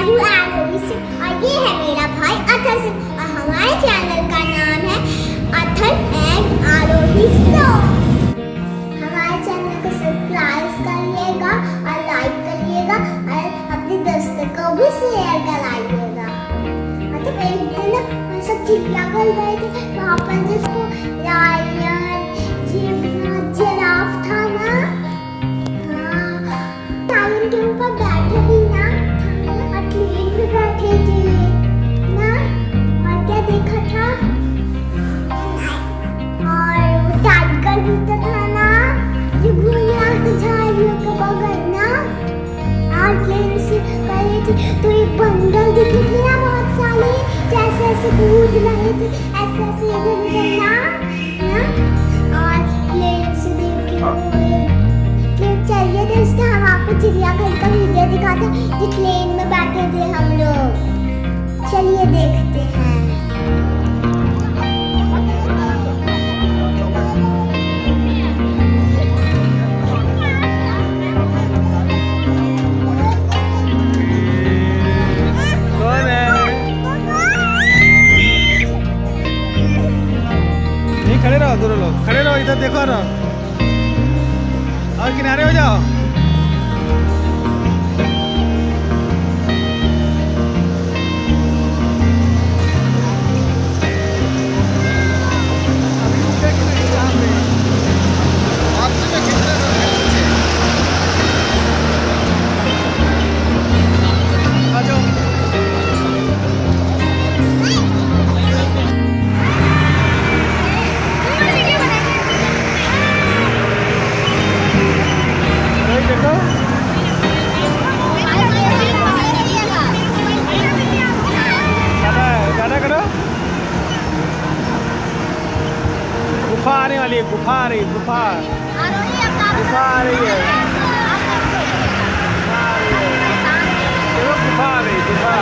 हूँ आलोही से और ये है मेरा भाई अथर सिंह और हमारे चैनल का नाम है अथर एंड आलोही शो। हमारे चैनल को सब्सक्राइब करिएगा और लाइक करिएगा और अपने दोस्तों को भी शेयर कराइएगा। मतलब एक दिन हम सब चिड़ियाघर गए थे, वहाँ पर जिसको लायन जिराफ था ना, लायन के ऊपर बैठे भी ना और ट्रेन में बैठे थे ना, और क्या देखा था, और वो टाइगर भी तो था ना जो घूम रहा था झाड़ियों के बगल ना, और ट्रेन से गए थे तो एक बंदर दिखे थे ना बहुत सारे, जैसे ऐसे कूद रहे थे ऐसे ऐसे इधर उधर ना, और प्लेन से देख के प्लेन चलिए दोस्तों हम आपको चिड़ियाघर का वीडियो दिखाते हैं जो प्लेन में बैठे थे हम लोग। चलिए देखते हैं। खड़े रहो, दोनों लोग खड़े रहो, इधर देखो ना और किनारे हो जाओ। गुफा आने वाली है, गुफा आ रही है, गुफा आ रही है, गुफा आ रही है, गुफा।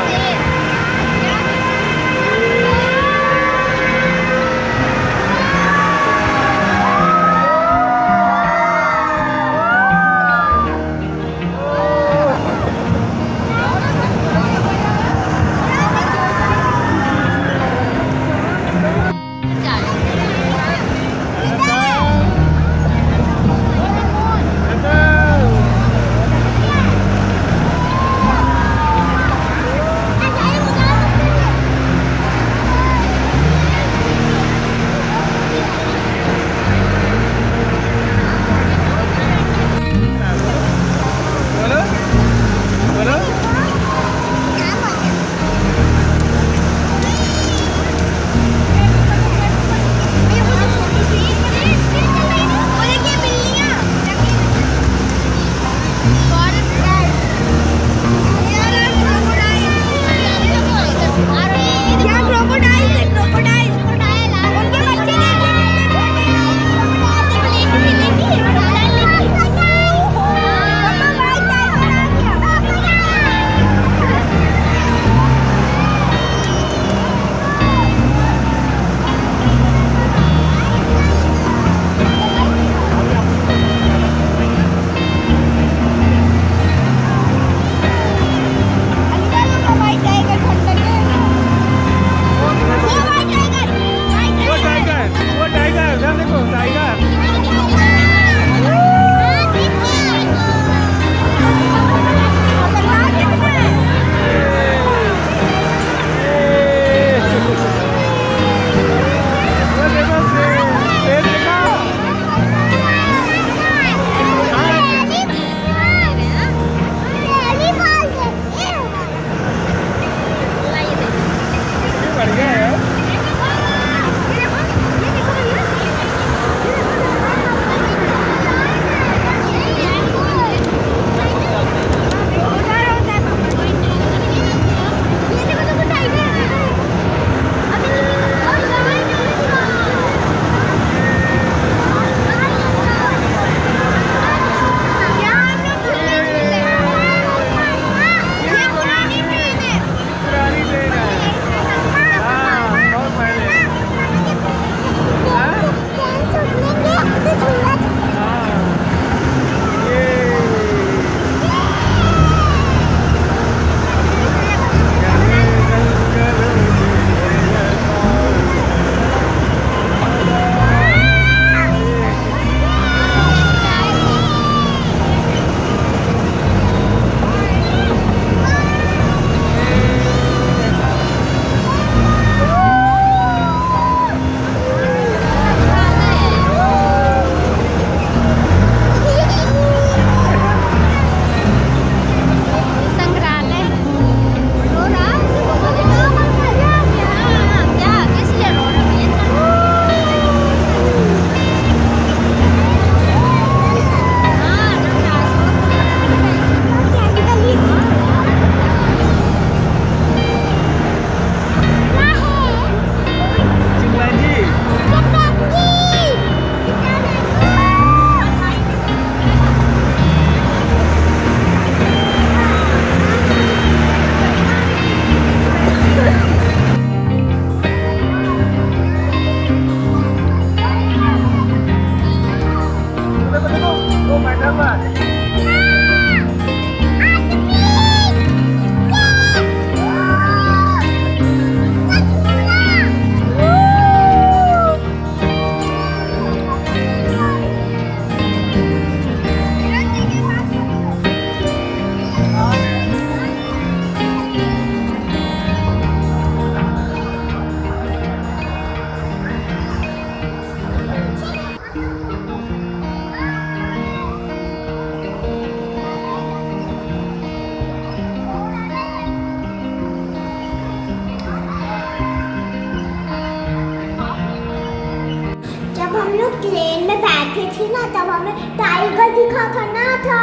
जब हम लोग प्लेन में बैठे थे ना तब हमें टाइगर दिखा था ना था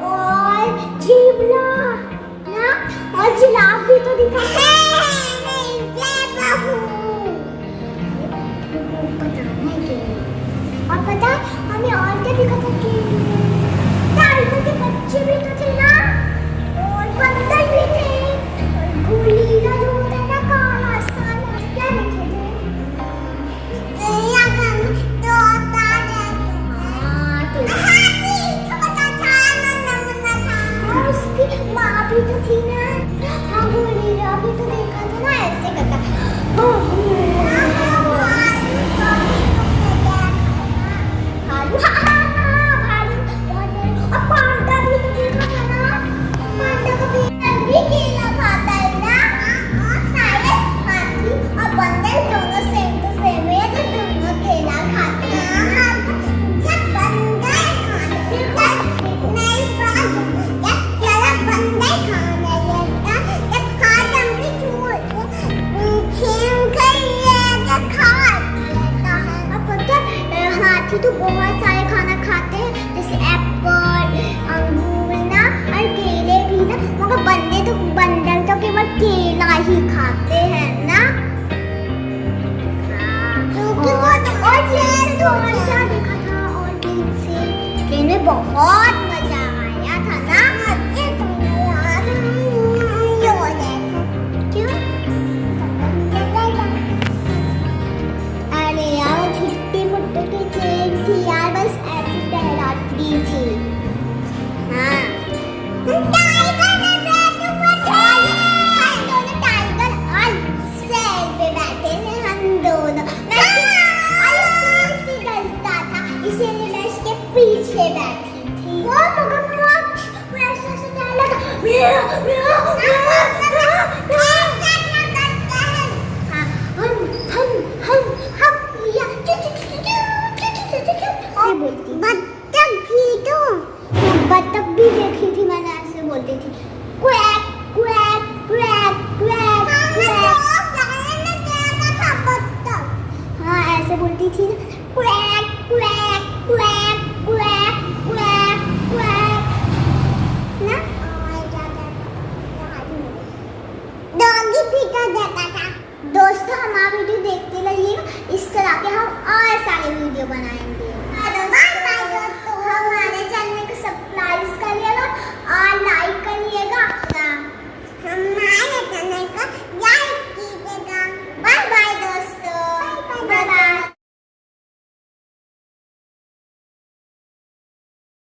और जीब्रा ना और जिराफ भी तो दिखा था। और पता हमें और क्या दिखा था कि टाइगर के बच्चे भी तो थे ना और बंदर भी थे और गोलीला जो होता है ना काला साला क्या लिखे थे माँ भी तो थी ना हाँ गोलीला भी तो देखा था ना ऐसे करता भालू और पांडा भी तो देखा था ना पांडा का भी केला खाता है ना शायद हाथी और बंदर दोनों सेम टू सेम है जो दोनों केला खाते हैं जब बंदर खाते नहीं जब बंदर खाने लगता जब खाता भी छीन कर लेता खा लेता है और पता हाथी तो बहुत सारे खाना खाते हैं जैसे एप्पल अंगूर ना और केले भी ना मगर बंदर तो केवल केला ही खाते हैं ना और क्या देखा था और ट्रेन में बहुत मजा आया था ना क्यों अरे यार छुट्टी मुट्टी की ट्रेन थी यार बस ऐसी टहराती थी हाँ इसीलिए मैं इसके पीछे बैठी थी वो मगरमच्छ वो ऐसा से डाला था बत्तख भी देखी थी मैंने ऐसे बोलती थी quack quack quack quack quack हाँ ऐसे बोलती थी ना